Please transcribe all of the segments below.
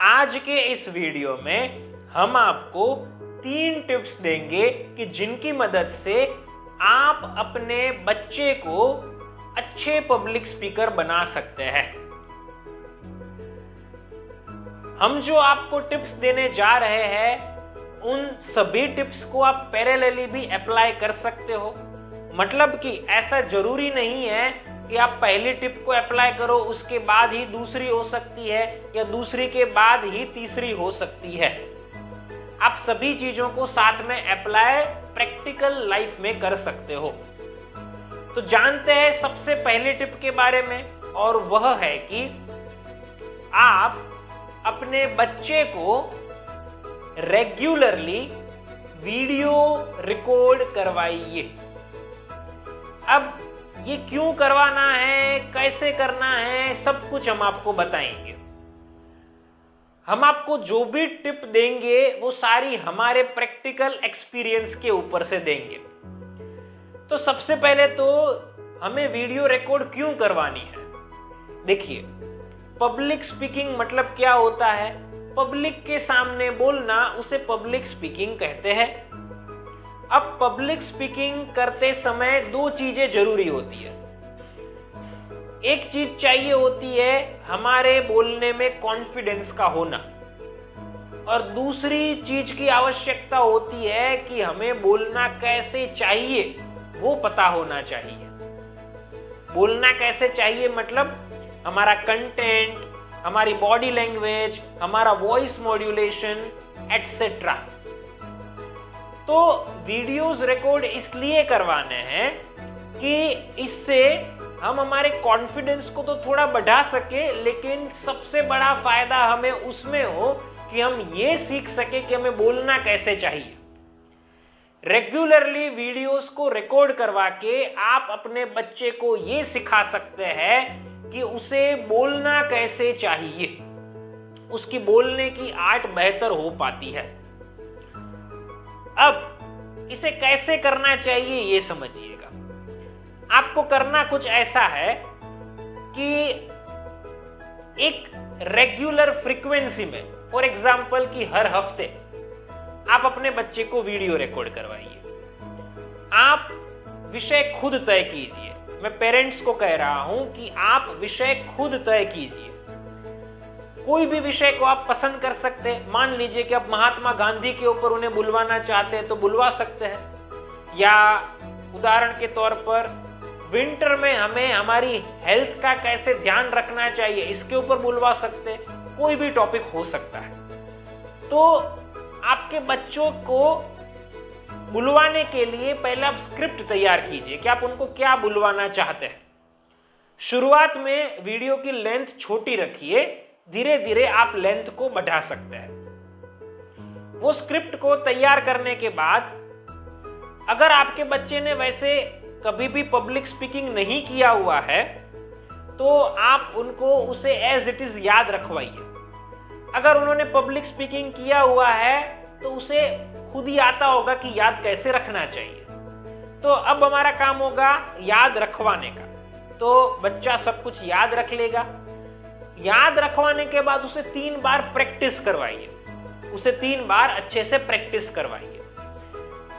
आज के इस वीडियो में हम आपको 3 टिप्स देंगे कि जिनकी मदद से आप अपने बच्चे को अच्छे पब्लिक स्पीकर बना सकते हैं। हम जो आपको टिप्स देने जा रहे हैं उन सभी टिप्स को आप पैरेलली भी अप्लाई कर सकते हो। मतलब कि ऐसा जरूरी नहीं है कि आप पहली टिप को अप्लाई करो उसके बाद ही दूसरी हो सकती है या दूसरी के बाद ही तीसरी हो सकती है। आप सभी चीजों को साथ में अप्लाई प्रैक्टिकल लाइफ में कर सकते हो। तो जानते हैं सबसे पहली टिप के बारे में, और वह है कि आप अपने बच्चे को रेगुलरली वीडियो रिकॉर्ड करवाइए। अब ये क्यों करवाना है, कैसे करना है, सब कुछ हम आपको बताएंगे। हम आपको जो भी टिप देंगे वो सारी हमारे प्रैक्टिकल एक्सपीरियंस के ऊपर से देंगे। तो सबसे पहले तो हमें वीडियो रिकॉर्ड क्यों करवानी है। देखिए, पब्लिक स्पीकिंग मतलब क्या होता है। पब्लिक के सामने बोलना उसे पब्लिक स्पीकिंग कहते हैं। अब पब्लिक स्पीकिंग करते समय 2 चीजें जरूरी होती है। एक चीज चाहिए होती है हमारे बोलने में कॉन्फिडेंस का होना, और दूसरी चीज की आवश्यकता होती है कि हमें बोलना कैसे चाहिए वो पता होना चाहिए। बोलना कैसे चाहिए मतलब हमारा कंटेंट, हमारी बॉडी लैंग्वेज, हमारा वॉइस मॉड्यूलेशन एटसेट्रा। तो वीडियोस रिकॉर्ड इसलिए करवाने हैं कि इससे हम हमारे कॉन्फिडेंस को तो थोड़ा बढ़ा सके, लेकिन सबसे बड़ा फायदा हमें उसमें हो कि हम ये सीख सके कि हमें बोलना कैसे चाहिए। रेगुलरली वीडियोस को रिकॉर्ड करवा के आप अपने बच्चे को ये सिखा सकते हैं कि उसे बोलना कैसे चाहिए। उसकी बोलने की आर्ट बेहतर हो पाती है। अब इसे कैसे करना चाहिए ये समझिएगा। आपको करना कुछ ऐसा है कि एक रेगुलर फ्रीक्वेंसी में, फॉर एग्जाम्पल कि हर हफ्ते आप अपने बच्चे को वीडियो रिकॉर्ड करवाइए। आप विषय खुद तय कीजिए। मैं पेरेंट्स को कह रहा हूं कि आप विषय खुद तय कीजिए। कोई भी विषय को आप पसंद कर सकते हैं। मान लीजिए कि आप महात्मा गांधी के ऊपर उन्हें बुलवाना चाहते हैं तो बुलवा सकते हैं, या उदाहरण के तौर पर विंटर में हमें हमारी हेल्थ का कैसे ध्यान रखना चाहिए इसके ऊपर बुलवा सकते हैं। कोई भी टॉपिक हो सकता है। तो आपके बच्चों को बुलवाने के लिए पहले आप स्क्रिप्ट तैयार कीजिए कि आप उनको क्या बुलवाना चाहते हैं। शुरुआत में वीडियो की लेंथ छोटी रखिए, धीरे धीरे आप लेंथ को बढ़ा सकते हैं। वो स्क्रिप्ट को तैयार करने के बाद अगर आपके बच्चे ने वैसे कभी भी पब्लिक स्पीकिंग नहीं किया हुआ है तो आप उनको उसे एज इट इज याद रखवाइए। अगर उन्होंने पब्लिक स्पीकिंग किया हुआ है तो उसे खुद ही आता होगा कि याद कैसे रखना चाहिए। तो अब हमारा काम होगा याद रखवाने का। तो बच्चा सब कुछ याद रख लेगा। याद रखवाने के बाद उसे 3 बार प्रैक्टिस करवाइए। उसे 3 बार अच्छे से प्रैक्टिस करवाइए।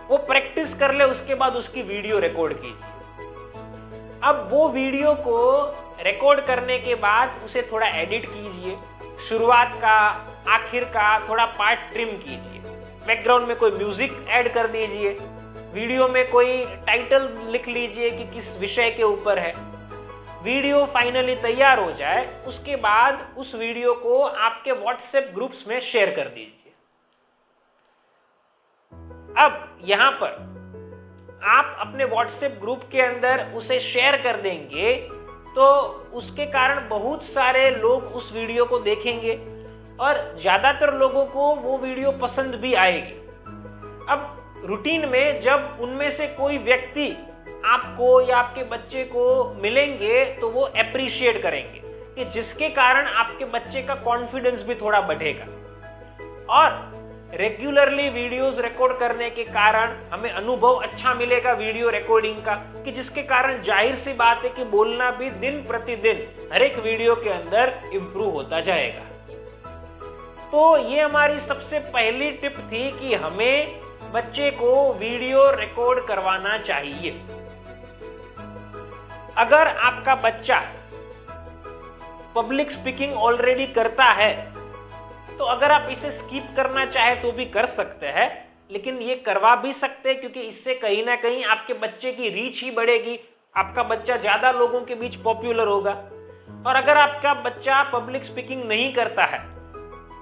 वो प्रैक्टिस कर ले, उसके बाद उसकी वीडियो रिकॉर्ड कीजिए। अब वो वीडियो को रिकॉर्ड करने के बाद उसे थोड़ा एडिट कीजिए। शुरुआत का, आखिर का थोड़ा पार्ट ट्रिम कीजिए। बैकग्राउंड में कोई म्यूजिक ऐड कर दीजिए। वीडियो में कोई टाइटल लिख लीजिए कि किस विषय के ऊपर है। वीडियो फाइनली तैयार हो जाए उसके बाद उस वीडियो को आपके व्हाट्सएप ग्रुप्स में शेयर कर दीजिए। अब यहां पर आप अपने व्हाट्सएप ग्रुप के अंदर उसे शेयर कर देंगे तो उसके कारण बहुत सारे लोग उस वीडियो को देखेंगे और ज्यादातर लोगों को वो वीडियो पसंद भी आएगी। अब रूटीन में जब उनमें से कोई व्यक्ति आपको या आपके बच्चे को मिलेंगे तो वो एप्रिशिएट करेंगे, कि जिसके कारण आपके बच्चे का कॉन्फिडेंस भी थोड़ा बढ़ेगा। और रेगुलरली वीडियोस रिकॉर्ड करने के कारण हमें अनुभव अच्छा मिलेगा वीडियो रिकॉर्डिंग का, कि जिसके कारण जाहिर सी बात है कि बोलना भी दिन प्रतिदिन हर एक वीडियो के अंदर इंप्रूव होता जाएगा। तो ये हमारी सबसे पहली टिप थी कि हमें बच्चे को वीडियो रिकॉर्ड करवाना चाहिए। अगर आपका बच्चा पब्लिक स्पीकिंग ऑलरेडी करता है तो अगर आप इसे स्किप करना चाहे तो भी कर सकते हैं, लेकिन ये करवा भी सकते हैं क्योंकि इससे कहीं ना कहीं आपके बच्चे की रीच ही बढ़ेगी, आपका बच्चा ज्यादा लोगों के बीच पॉपुलर होगा। और अगर आपका बच्चा पब्लिक स्पीकिंग नहीं करता है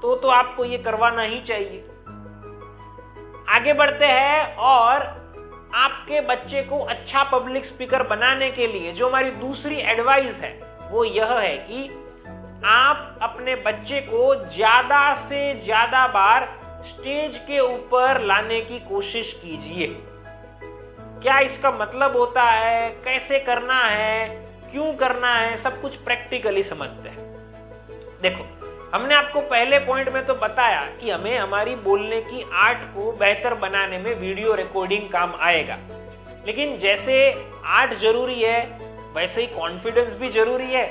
तो आपको ये करवाना ही चाहिए। आगे बढ़ते हैं और आपके बच्चे को अच्छा पब्लिक स्पीकर बनाने के लिए जो हमारी दूसरी एडवाइस है वो यह है कि आप अपने बच्चे को ज्यादा से ज्यादा बार स्टेज के ऊपर लाने की कोशिश कीजिए। क्या इसका मतलब होता है, कैसे करना है, क्यों करना है, सब कुछ प्रैक्टिकली समझते हैं। देखो, हमने आपको पहले पॉइंट में तो बताया कि हमें हमारी बोलने की आर्ट को बेहतर बनाने में वीडियो रिकॉर्डिंग काम आएगा, लेकिन जैसे आर्ट जरूरी है वैसे ही कॉन्फिडेंस भी जरूरी है।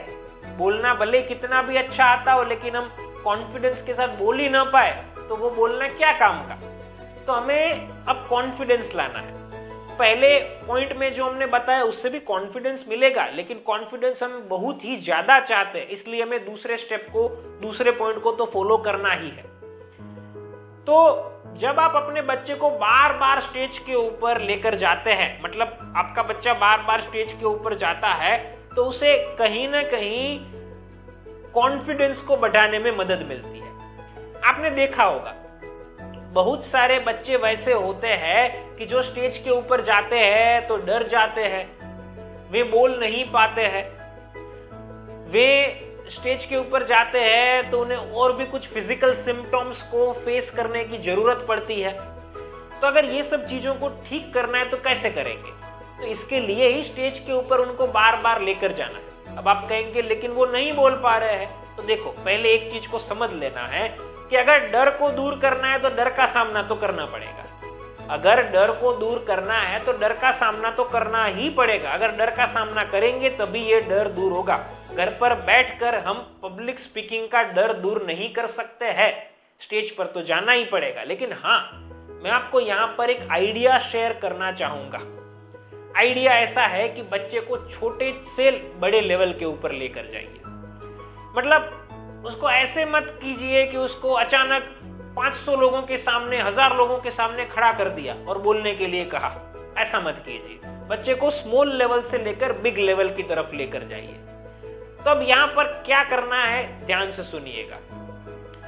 बोलना भले कितना भी अच्छा आता हो लेकिन हम कॉन्फिडेंस के साथ बोल ही ना पाए तो वो बोलना क्या काम का। तो हमें अब कॉन्फिडेंस लाना है। पहले पॉइंट में जो हमने बताया उससे भी कॉन्फिडेंस मिलेगा, लेकिन कॉन्फिडेंस हम बहुत ही ज्यादा चाहते हैं, इसलिए हमें दूसरे पॉइंट को तो फॉलो करना ही है। तो जब आप अपने बच्चे को बार बार स्टेज के ऊपर लेकर जाते हैं, मतलब आपका बच्चा बार बार स्टेज के ऊपर जाता है, तो उसे कहीं ना कहीं कॉन्फिडेंस को बढ़ाने में मदद मिलती है। आपने देखा होगा बहुत सारे बच्चे वैसे होते हैं कि जो स्टेज के ऊपर जाते हैं तो डर जाते हैं, वे बोल नहीं पाते हैं, वे स्टेज के ऊपर जाते हैं तो उन्हें और भी कुछ फिजिकल सिम्टम्स को फेस करने की जरूरत पड़ती है। तो अगर ये सब चीजों को ठीक करना है तो कैसे करेंगे? तो इसके लिए ही स्टेज के ऊपर उनको बार बार लेकर जाना है। अब आप कहेंगे लेकिन वो नहीं बोल पा रहे हैं, तो देखो पहले एक चीज को समझ लेना है कि अगर डर को दूर करना है तो डर का सामना तो करना पड़ेगा। अगर डर को दूर करना है तो डर का सामना तो करना ही पड़ेगा। अगर डर का सामना करेंगे तभी ये डर दूर होगा। घर पर बैठकर हम पब्लिक स्पीकिंग का डर दूर नहीं कर सकते हैं, स्टेज पर तो जाना ही पड़ेगा। लेकिन हाँ, मैं आपको यहाँ पर एक आइडिया शेयर करना चाहूंगा। आइडिया ऐसा है कि बच्चे को छोटे से बड़े लेवल के ऊपर लेकर जाइए। मतलब उसको ऐसे मत कीजिए कि उसको अचानक 500 लोगों के सामने, 1000 लोगों के सामने खड़ा कर दिया और बोलने के लिए कहा, ऐसा मत कीजिए। बच्चे को स्मॉल लेवल से लेकर बिग लेवल की तरफ लेकर जाइए। तो अब यहां पर क्या करना है, ध्यान से सुनिएगा।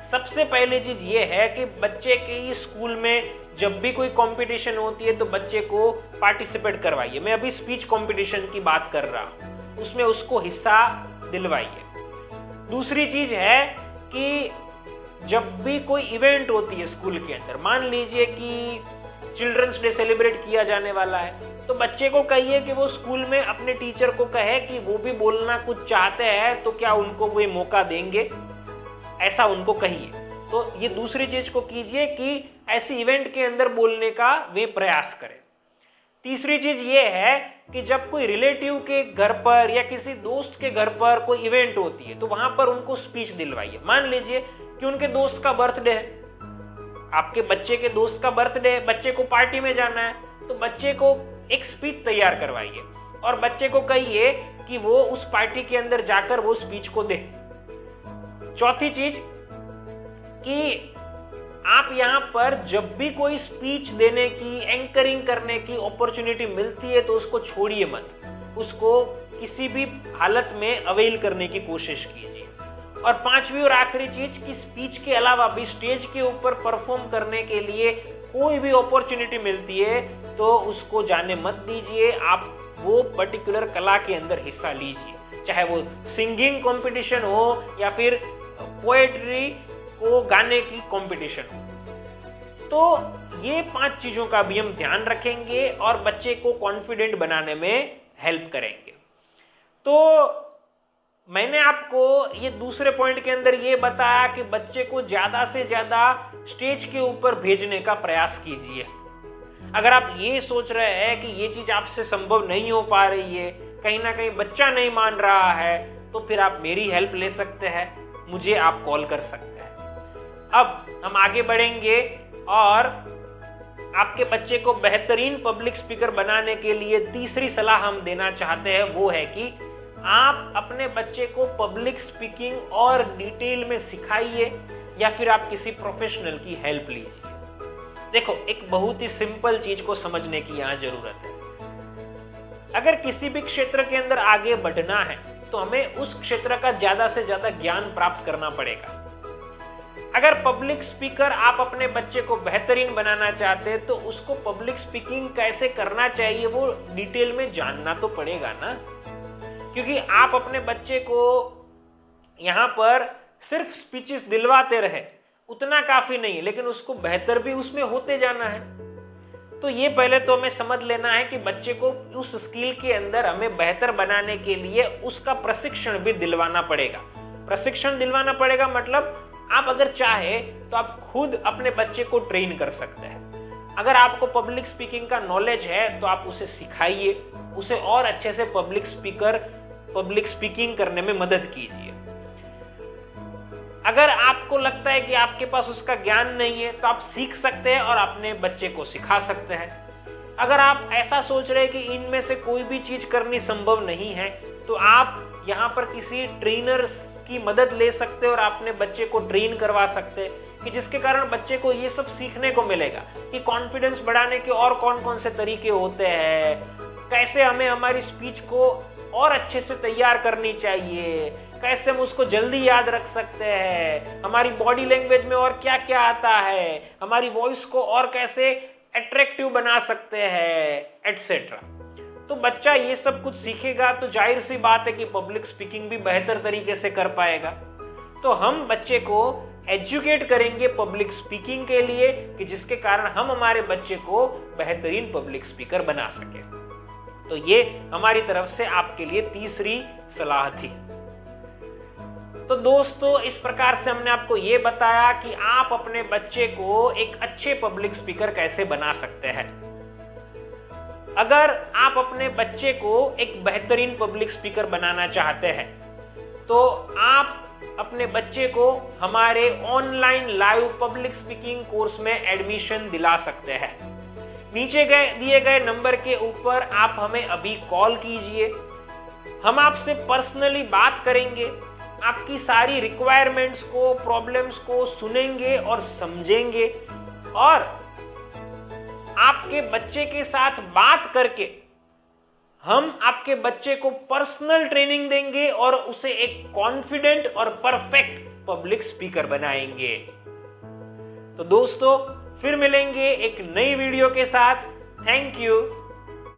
सबसे पहली चीज ये है कि बच्चे के स्कूल में जब भी कोई कंपटीशन होती है तो बच्चे को पार्टिसिपेट करवाइए। मैं अभी स्पीच कंपटीशन की बात कर रहा हूं, उसमें उसको हिस्सा दिलवाइए। दूसरी चीज है कि जब भी कोई इवेंट होती है स्कूल के अंदर, मान लीजिए कि चिल्ड्रंस डे सेलिब्रेट किया जाने वाला है, तो बच्चे को कहिए कि वो स्कूल में अपने टीचर को कहे कि वो भी बोलना कुछ चाहते हैं तो क्या उनको वो मौका देंगे, ऐसा उनको कहिए। तो ये दूसरी चीज को कीजिए कि ऐसी इवेंट के अंदर बोलने का वे प्रयास करें। तीसरी चीज ये है कि जब कोई रिलेटिव के घर पर या किसी दोस्त के घर पर कोई इवेंट होती है तो वहां पर उनको स्पीच दिलवाइए। मान लीजिए कि उनके दोस्त का बर्थडे है, आपके बच्चे के दोस्त का बर्थडे है, बच्चे को पार्टी में जाना है, तो बच्चे को एक स्पीच तैयार करवाइए और बच्चे को कहिए कि वो उस पार्टी के अंदर जाकर वो स्पीच को दे। चौथी चीज कि आप यहां पर जब भी कोई स्पीच देने की, एंकरिंग करने की अपॉर्चुनिटी मिलती है तो उसको छोड़िए मत, उसको किसी भी हालत में अवेल करने की कोशिश कीजिए। और पांचवी और आखिरी चीज कि स्पीच के अलावा भी स्टेज के ऊपर परफॉर्म करने के लिए कोई भी अपॉर्चुनिटी मिलती है तो उसको जाने मत दीजिए। आप वो पर्टिकुलर कला के अंदर हिस्सा लीजिए, चाहे वो सिंगिंग कंपटीशन हो या फिर पोएट्री को गाने की कंपटीशन हो। तो ये 5 चीजों का भी हम ध्यान रखेंगे और बच्चे को कॉन्फिडेंट बनाने में हेल्प करेंगे। तो मैंने आपको ये दूसरे पॉइंट के अंदर ये बताया कि बच्चे को ज्यादा से ज्यादा स्टेज के ऊपर भेजने का प्रयास कीजिए। अगर आप ये सोच रहे हैं कि ये चीज आपसे संभव नहीं हो पा रही है, कहीं ना कहीं बच्चा नहीं मान रहा है, तो फिर आप मेरी हेल्प ले सकते हैं, मुझे आप कॉल कर सकते हैं। अब हम आगे बढ़ेंगे और आपके बच्चे को बेहतरीन पब्लिक स्पीकर बनाने के लिए तीसरी सलाह हम देना चाहते हैं, वो है कि आप अपने बच्चे को पब्लिक स्पीकिंग और डिटेल में सिखाइए या फिर आप किसी प्रोफेशनल की हेल्प लीजिए। देखो, एक बहुत ही सिंपल चीज को समझने की यहां जरूरत है। अगर किसी भी क्षेत्र के अंदर आगे बढ़ना है तो हमें उस क्षेत्र का ज्यादा से ज्यादा ज्ञान प्राप्त करना पड़ेगा। अगर पब्लिक स्पीकर आप अपने बच्चे को बेहतरीन बनाना चाहते हैं तो उसको पब्लिक स्पीकिंग कैसे करना चाहिए वो डिटेल में जानना तो पड़ेगा ना, क्योंकि आप अपने बच्चे को यहां पर सिर्फ स्पीचेस दिलवाते रहे उतना काफी नहीं है, लेकिन उसको बेहतर भी उसमें होते जाना है। तो ये पहले तो हमें समझ लेना है कि बच्चे को उस स्किल के अंदर हमें बेहतर बनाने के लिए उसका प्रशिक्षण भी दिलवाना पड़ेगा। प्रशिक्षण दिलवाना पड़ेगा मतलब आप अगर चाहे तो आप खुद अपने बच्चे को ट्रेन कर सकते हैं। अगर आपको पब्लिक स्पीकिंग का नॉलेज है तो आप उसे सिखाइए, उसे और अच्छे से पब्लिक स्पीकिंग करने में मदद कीजिए। अगर आपको लगता है कि आपके पास उसका ज्ञान नहीं है तो आप सीख सकते हैं और अपने बच्चे को सिखा सकते हैं। अगर आप ऐसा सोच रहे हैं कि इनमें से कोई भी चीज करनी संभव नहीं है तो आप यहाँ पर किसी ट्रेनर की मदद ले सकते हैं और अपने बच्चे को ट्रेन करवा सकते हैं कि जिसके कारण बच्चे को ये सब सीखने को मिलेगा कि कॉन्फिडेंस बढ़ाने के और कौन कौन से तरीके होते हैं, कैसे हमें हमारी स्पीच को और अच्छे से तैयार करनी चाहिए, कैसे हम उसको जल्दी याद रख सकते हैं, हमारी बॉडी लैंग्वेज में और क्या क्या आता है, हमारी वॉइस को और कैसे अट्रैक्टिव बना सकते हैं, एटसेट्रा। तो बच्चा ये सब कुछ सीखेगा तो जाहिर सी बात है कि पब्लिक स्पीकिंग भी बेहतर तरीके से कर पाएगा। तो हम बच्चे को एजुकेट करेंगे पब्लिक स्पीकिंग के लिए कि जिसके कारण हम हमारे बच्चे को बेहतरीन पब्लिक स्पीकर बना सके। तो ये हमारी तरफ से आपके लिए तीसरी सलाह थी। तो दोस्तों, इस प्रकार से हमने आपको ये बताया कि आप अपने बच्चे को एक अच्छे पब्लिक स्पीकर कैसे बना सकते हैं। अगर आप अपने बच्चे को एक बेहतरीन पब्लिक स्पीकर बनाना चाहते हैं तो आप अपने बच्चे को हमारे online live public speaking course में एडमिशन दिला सकते हैं। नीचे दिए गए नंबर के ऊपर आप हमें अभी कॉल कीजिए, हम आपसे पर्सनली बात करेंगे, आपकी सारी रिक्वायरमेंट्स को, प्रॉब्लम्स को सुनेंगे और समझेंगे और आपके बच्चे के साथ बात करके हम आपके बच्चे को पर्सनल ट्रेनिंग देंगे और उसे एक कॉन्फिडेंट और परफेक्ट पब्लिक स्पीकर बनाएंगे। तो दोस्तों, फिर मिलेंगे एक नई वीडियो के साथ। Thank you.